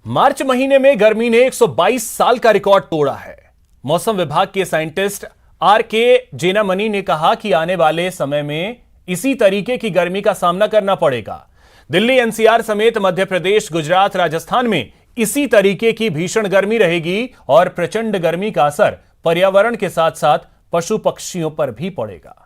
मार्च महीने में गर्मी ने 122 साल का रिकॉर्ड तोड़ा है। मौसम विभाग के साइंटिस्ट आर.के. जेनामनी ने कहा कि आने वाले समय में इसी तरीके की गर्मी का सामना करना पड़ेगा। दिल्ली, एनसीआर समेत मध्य प्रदेश, गुजरात, राजस्थान में इसी तरीके की भीषण गर्मी रहेगी और प्रचंड गर्मी का असर पर्यावरण के साथ साथ पशु पक्षियों पर भी पड़ेगा।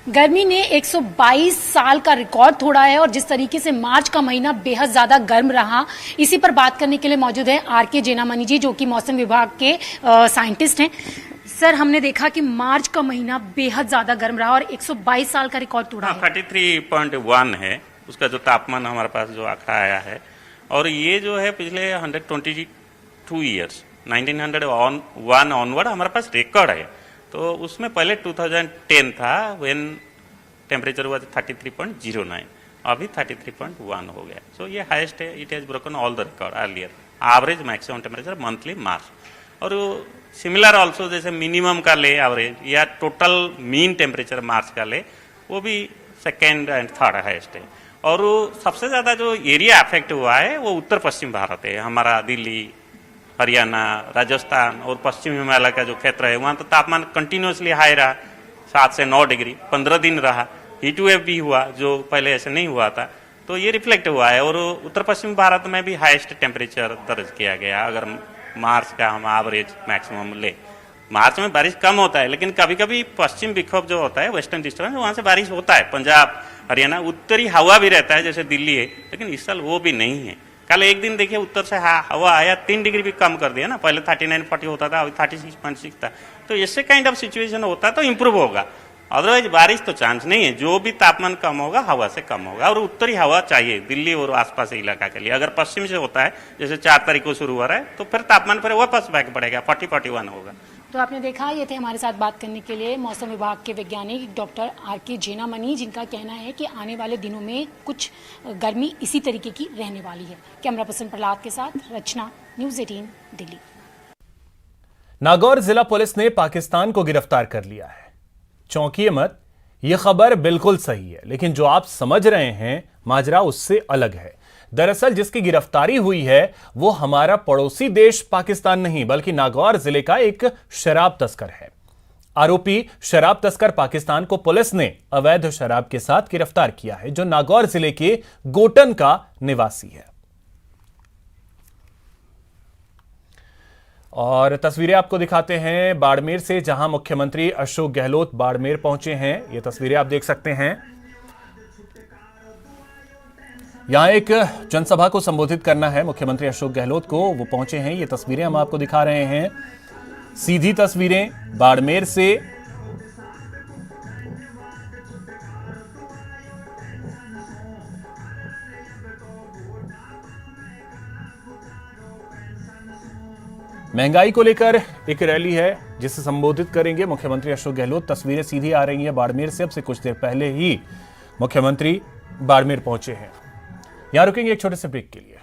गर्मी ने 122 साल का रिकॉर्ड तोड़ा है और जिस तरीके से मार्च का महीना बेहद ज्यादा गर्म रहा, इसी पर बात करने के लिए मौजूद है आर.के. जेनामनी जी, जो कि मौसम विभाग के साइंटिस्ट हैं। सर, हमने देखा कि मार्च का महीना बेहद ज्यादा गर्म रहा और 122 साल का रिकॉर्ड तोड़ा है। 33.1 है उसका जो तापमान हमारे पास जो आंकड़ा आया है, और ये जो है पिछले 122 ईयर्स 1901 ऑनवर्ड हमारे पास रिकॉर्ड है। तो उसमें पहले 2010 था, व्हेन टेम्परेचर हुआ 33.09, अभी 33.1 हो गया। सो ये हाईएस्ट है, it has broken all the record earlier. Average maximum temperature monthly March, और सिमिलर ऑल्सो जैसे मिनिमम का ले एवरेज या टोटल मीन टेम्परेचर मार्च का ले, वो भी सेकेंड एंड थर्ड हाईएस्ट है। और सबसे ज्यादा जो एरिया अफेक्ट हुआ है वो उत्तर पश्चिम भारत है। हमारा दिल्ली, हरियाणा, राजस्थान और पश्चिम हिमालय का जो क्षेत्र है, वहाँ तो तापमान कंटिन्यूसली हाई रहा, 7 से 9 डिग्री 15 दिन रहा। हीट वेव भी हुआ जो पहले ऐसे नहीं हुआ था, तो ये रिफ्लेक्ट हुआ है। और उत्तर पश्चिम भारत में भी हाईएस्ट टेम्परेचर दर्ज किया गया। अगर मार्च का हम एवरेज मैक्सिमम ले, मार्च में बारिश कम होता है, लेकिन कभी कभी पश्चिम विक्षोभ जो होता है, वेस्टर्न डिस्टर्बेंस, वहाँ से बारिश होता है। पंजाब, हरियाणा, उत्तरी हवा भी रहता है जैसे दिल्ली है, लेकिन इस साल वो भी नहीं है। कल एक दिन देखिए उत्तर से हवा आया, 3 डिग्री भी कम कर दिया ना, पहले 39-40 होता था, अभी 36.6 था। तो इससे काइंड ऑफ सिचुएशन होता है तो इंप्रूव होगा, अदरवाइज बारिश तो चांस नहीं है। जो भी तापमान कम होगा हवा से कम होगा, और उत्तरी हवा चाहिए दिल्ली और आसपास के इलाका के लिए। अगर पश्चिम से होता है, जैसे 4 तारीख को शुरू हो रहा है, तो फिर तापमान फिर वापस बैक बढ़ेगा, 40-41 होगा। तो आपने देखा, ये थे हमारे साथ बात करने के लिए मौसम विभाग के वैज्ञानिक डॉक्टर आर.के. जेनामनी, जिनका कहना है कि आने वाले दिनों में कुछ गर्मी इसी तरीके की रहने वाली है। कैमरा पर्सन प्रहलाद के साथ रचना, न्यूज़ 18 दिल्ली। नागौर जिला पुलिस ने पाकिस्तान को गिरफ्तार कर लिया है। चौंकिए मत, यह खबर बिल्कुल सही है, लेकिन जो आप समझ रहे हैं माजरा उससे अलग है। दरअसल जिसकी गिरफ्तारी हुई है वो हमारा पड़ोसी देश पाकिस्तान नहीं, बल्कि नागौर जिले का एक शराब तस्कर है। आरोपी शराब तस्कर पाकिस्तान को पुलिस ने अवैध शराब के साथ गिरफ्तार किया है, जो नागौर जिले के गोटन का निवासी है। और तस्वीरें आपको दिखाते हैं बाड़मेर से, जहां मुख्यमंत्री अशोक गहलोत बाड़मेर पहुंचे हैं। ये तस्वीरें आप देख सकते हैं। यहां एक जनसभा को संबोधित करना है मुख्यमंत्री अशोक गहलोत को, वो पहुंचे हैं। ये तस्वीरें हम आपको दिखा रहे हैं, सीधी तस्वीरें बाड़मेर से। महंगाई को लेकर एक रैली है जिसे संबोधित करेंगे मुख्यमंत्री अशोक गहलोत। तस्वीरें सीधी आ रही हैं बाड़मेर से। अब से कुछ देर पहले ही मुख्यमंत्री बाड़मेर पहुंचे हैं। यहां रुकेंगे एक छोटे से ब्रेक के लिए।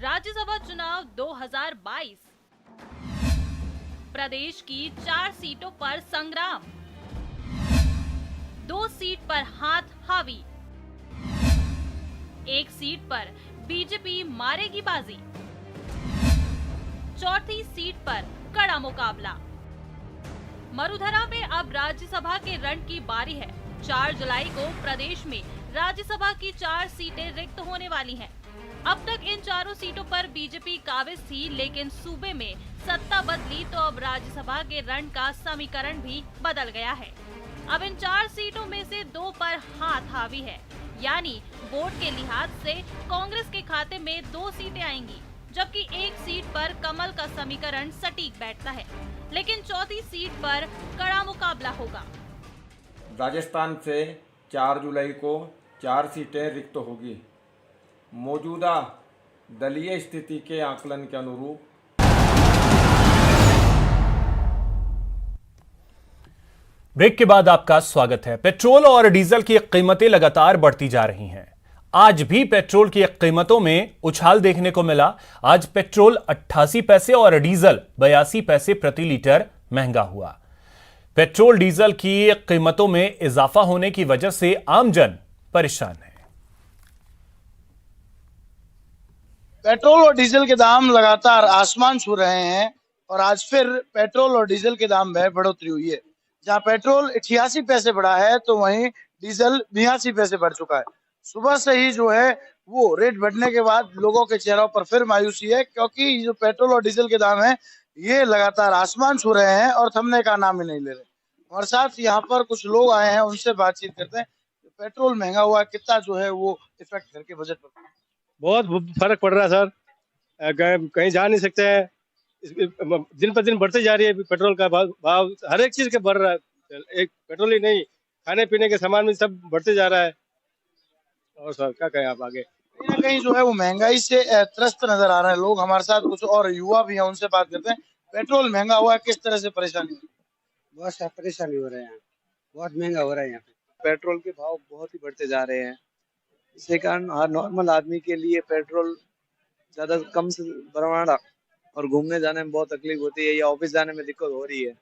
राज्यसभा चुनाव 2022, प्रदेश की 4 सीटों पर संग्राम, 2 सीट पर हाथ हावी, 1 सीट पर बीजेपी मारेगी बाजी, 4थी सीट पर कड़ा मुकाबला। मरुधरा में अब राज्यसभा के रण की बारी है। 4 जुलाई को प्रदेश में राज्यसभा की 4 सीटें रिक्त होने वाली हैं। अब तक इन 4 सीटों पर बीजेपी काबिज थी, लेकिन सूबे में सत्ता बदली तो अब राज्यसभा के रण का समीकरण भी बदल गया है। अब इन 4 सीटों में से 2 पर हाथ हावी है, यानी वोट के लिहाज से कांग्रेस के खाते में 2 सीटें आएंगी, जबकि 1 सीट पर कमल का समीकरण सटीक बैठता है। लेकिन 4थी सीट पर कड़ा मुकाबला होगा। राजस्थान से 4 जुलाई को 4 सीटें रिक्त होगी। मौजूदा दलीय स्थिति के आकलन के अनुरूप ब्रेक के बाद आपका स्वागत है। पेट्रोल और डीजल की कीमतें लगातार बढ़ती जा रही हैं। आज भी पेट्रोल की कीमतों में उछाल देखने को मिला। आज पेट्रोल 88 पैसे और डीजल 82 पैसे प्रति लीटर महंगा हुआ। पेट्रोल डीजल की कीमतों में इजाफा होने की वजह से आमजन परेशान है। पेट्रोल और डीजल के दाम लगातार आसमान छू रहे हैं और आज फिर पेट्रोल और डीजल के दाम में बढ़ोतरी हुई है। जहां पेट्रोल 88 पैसे बढ़ा है तो वहीं डीजल 82 पैसे बढ़ चुका है। सुबह से ही जो है वो रेट बढ़ने के बाद लोगों के चेहरों पर फिर मायूसी है, क्योंकि जो पेट्रोल और डीजल के दाम है ये लगातार आसमान छू रहे हैं और थमने का नाम ही नहीं ले रहे। हमारे साथ यहाँ पर कुछ लोग आए हैं, उनसे बातचीत करते हैं। पेट्रोल महंगा हुआ, कितना जो है वो इफेक्ट घर के बजट पर? बहुत फर्क पड़ रहा है सर, कहीं जा नहीं सकते हैं। दिन पर दिन बढ़ते जा रही है पेट्रोल का भाव हर एक चीज के बढ़ रहा है। एक पेट्रोल ही नहीं, खाने पीने के सामान में सब बढ़ते जा रहा है। और सर क्या कहें आप आगे? कहीं ना कहीं जो है वो महंगाई से त्रस्त नजर आ रहे हैं लोग। हमारे साथ कुछ और युवा भी हैं, उनसे बात करते हैं। पेट्रोल महंगा हुआ है, किस तरह से परेशानी? बहुत सा परेशानी हो रहे हैं, बहुत महंगा हो रहा है यहाँ पे। पेट्रोल के भाव बहुत ही बढ़ते जा रहे हैं। इसके कारण हर नॉर्मल आदमी के लिए पेट्रोल ज्यादा कम से भरवाना और घूमने जाने में बहुत तकलीफ होती है या ऑफिस जाने में दिक्कत हो रही है।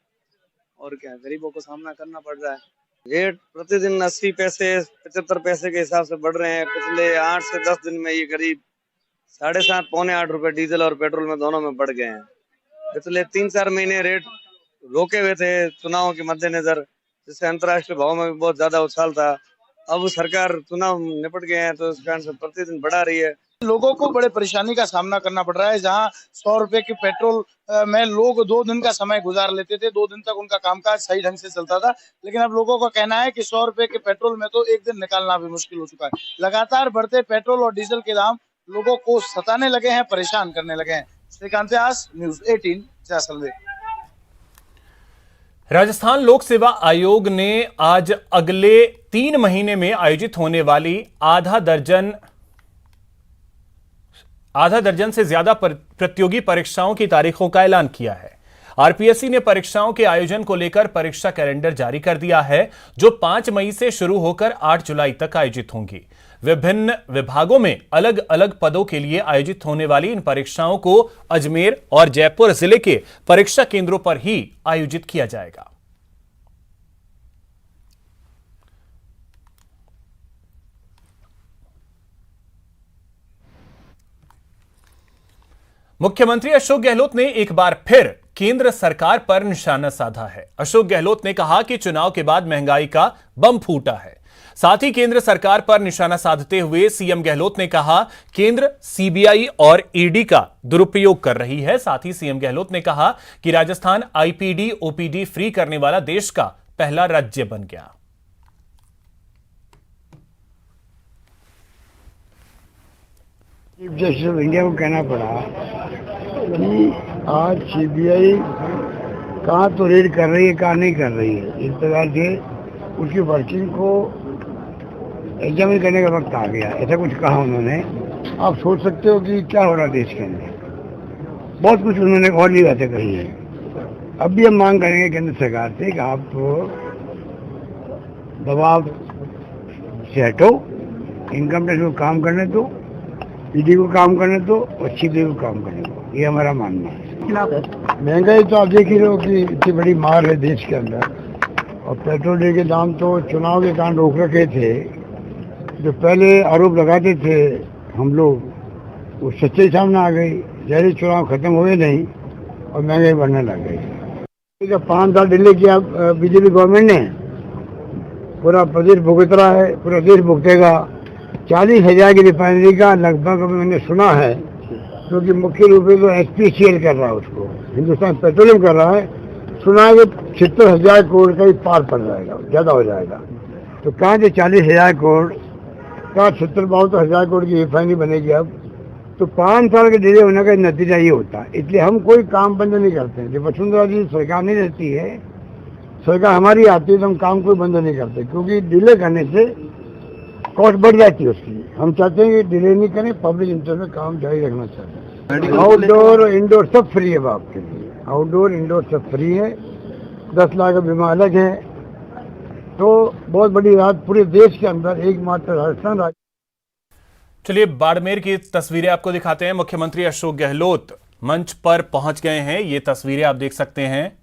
और क्या, गरीबों को सामना करना पड़ रहा है। रेट प्रतिदिन 80 पैसे 75 पैसे के हिसाब से बढ़ रहे हैं। पिछले 8 से 10 दिन में ये करीब 7.5 पौने 8 रुपए डीजल और पेट्रोल में दोनों में बढ़ गए हैं। पिछले 3-4 महीने रेट रोके हुए थे चुनाव के मद्देनजर, जिससे अंतर्राष्ट्रीय भाव में भी बहुत ज्यादा उछाल था। अब सरकार चुनाव निपट गए हैं तो इस कारण से प्रतिदिन बढ़ा रही है। लोगों को बड़े परेशानी का सामना करना पड़ रहा है। जहां 100 रुपए के पेट्रोल में लोग 2 दिन का समय गुजार लेते थे, 2 दिन तक उनका कामकाज सही ढंग से चलता था, लेकिन अब लोगों का कहना है कि 100 रुपए के पेट्रोल में तो एक दिन निकालना भी मुश्किल हो चुका है। लगातार बढ़ते पेट्रोल और डीजल के दाम लोगों को सताने लगे हैं, परेशान करने लगे हैं। श्रीकांत व्यास, न्यूज 18, जैसलमेर। राजस्थान लोक सेवा आयोग ने आज अगले 3 महीने में आयोजित होने वाली आधा दर्जन से ज्यादा प्रतियोगी परीक्षाओं की तारीखों का ऐलान किया है। आरपीएससी ने परीक्षाओं के आयोजन को लेकर परीक्षा कैलेंडर जारी कर दिया है, जो 5 मई से शुरू होकर 8 जुलाई तक आयोजित होंगी। विभिन्न विभागों में अलग अलग पदों के लिए आयोजित होने वाली इन परीक्षाओं को अजमेर और जयपुर जिले के परीक्षा केंद्रों पर ही आयोजित किया जाएगा। मुख्यमंत्री अशोक गहलोत ने एक बार फिर केंद्र सरकार पर निशाना साधा है। अशोक गहलोत ने कहा कि चुनाव के बाद महंगाई का बम फूटा है। साथ ही केंद्र सरकार पर निशाना साधते हुए सीएम गहलोत ने कहा केंद्र सीबीआई और ईडी का दुरुपयोग कर रही है। साथ ही सीएम गहलोत ने कहा कि राजस्थान आईपीडी ओपीडी फ्री करने वाला देश का पहला राज्य बन गया। चीफ जस्टिस ऑफ इंडिया को कहना पड़ा कि आज सीबीआई कहाँ तो रेड कर रही है, कहाँ नहीं कर रही है। इस प्रकार से उसकी वर्किंग को एग्जामिन करने का वक्त आ गया, ऐसा कुछ कहा उन्होंने। आप सोच सकते हो कि क्या हो रहा है देश के अंदर। बहुत कुछ उन्होंने और भी बातें कही है। अब भी हम मांग करेंगे केंद्र सरकार से कि आप दबाव से हटो, इनकम टैक्स को काम करने दो, ईडी को काम करने दो और सीबीआई को काम करने दो। ये हमारा मानना है। महंगाई तो आप देख ही रहे हो कि इतनी बड़ी मार है देश के अंदर, और पेट्रोल के दाम तो चुनाव के कारण रोक रखे थे। जो पहले आरोप लगाते थे हम लोग, वो सच्चाई सामने आ गई। जैसे चुनाव खत्म हुए नहीं और महंगाई बढ़ने लग गई। जब 5 साल डिले किया बीजेपी गवर्नमेंट ने, पूरा प्रदेश भुगत रहा है, पूरा देश भुगतेगा। 40,000 की रिफाइनरी का लगभग अभी मैंने सुना है, क्योंकि मुख्य रूप से तो एचपीसीएल कर रहा है, उसको हिंदुस्तान पेट्रोलियम कर रहा है। सुना है कि 76,000 करोड़ का भी पार पड़ जाएगा, ज़्यादा हो जाएगा। तो कहाँ से 40,000 करोड़ का 70-72,000 करोड़ की रिफाइनरी बनेगी अब। तो 5 साल के डिले होने का नतीजा ये होता है। इसलिए हम कोई काम बंद नहीं करते। जब वसुंधरा जी सरकार नहीं रहती है, सरकार हमारी आती है, तो हम काम कोई बंद नहीं करते, क्योंकि डिले करने से कॉस्ट बढ़ जाती है उसकी। हम चाहते हैं कि डिले नहीं करें, पब्लिक इंटरेस्ट में काम जारी रखना चाहते हैं। आउटडोर और इंडोर सब फ्री है आपके लिए, आउटडोर इंडोर सब फ्री है। 10 लाख का बीमा अलग है। तो बहुत बड़ी रात पूरे देश के अंदर एकमात्र राजस्थान राज्य। चलिए बाड़मेर की तस्वीरें आपको दिखाते हैं। मुख्यमंत्री अशोक गहलोत मंच पर पहुंच गए हैं। ये तस्वीरें आप देख सकते हैं।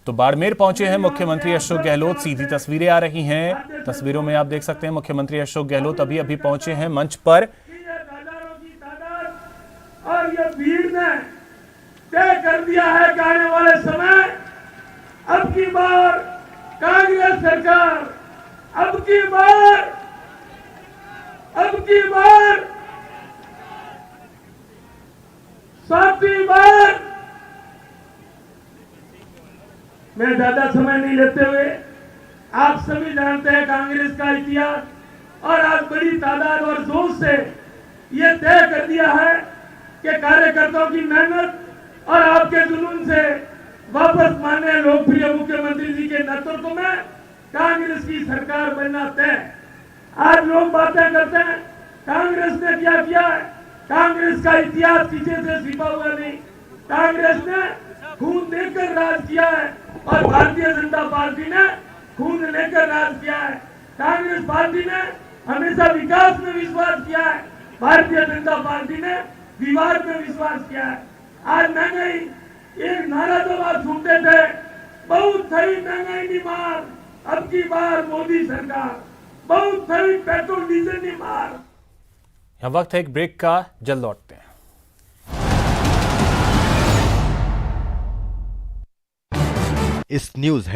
तो बाड़मेर पहुंचे हैं मुख्यमंत्री अशोक गहलोत। सीधी तस्वीरें आ रही हैं। तस्वीरों में आप देख सकते हैं मुख्यमंत्री अशोक गहलोत अभी अभी पहुंचे हैं मंच पर। और ये भीड़ ने तय कर दिया है कि आने वाले समय अब की बार कांग्रेस सरकार, अब की बार 7वीं बार। मैं ज्यादा समय नहीं लेते हुए, आप सभी जानते हैं कांग्रेस का इतिहास और आज बड़ी तादाद और जोश से ये तय कर दिया है कि कार्यकर्ताओं की मेहनत और आपके जुनून से वापस माननीय लोकप्रिय मुख्यमंत्री जी के नेतृत्व में कांग्रेस की सरकार बनना तय। आज लोग बातें करते हैं कांग्रेस ने क्या किया है। कांग्रेस का इतिहास किसी से छिपा हुआ नहीं। कांग्रेस ने खून देकर राज किया है और भारतीय जनता पार्टी ने खून लेकर राज किया है। कांग्रेस पार्टी ने हमेशा विकास में विश्वास किया है, भारतीय जनता पार्टी ने विवाद में विश्वास किया है। आज महंगाई एक नारा जब आप सुनते थे, बहुत थई महंगाई की मार, अब की बार मोदी सरकार, बहुत थई पेट्रोल डीजल की मार। यह वक्त है एक ब्रेक का, जल्द लौटते हैं। इस न्यूज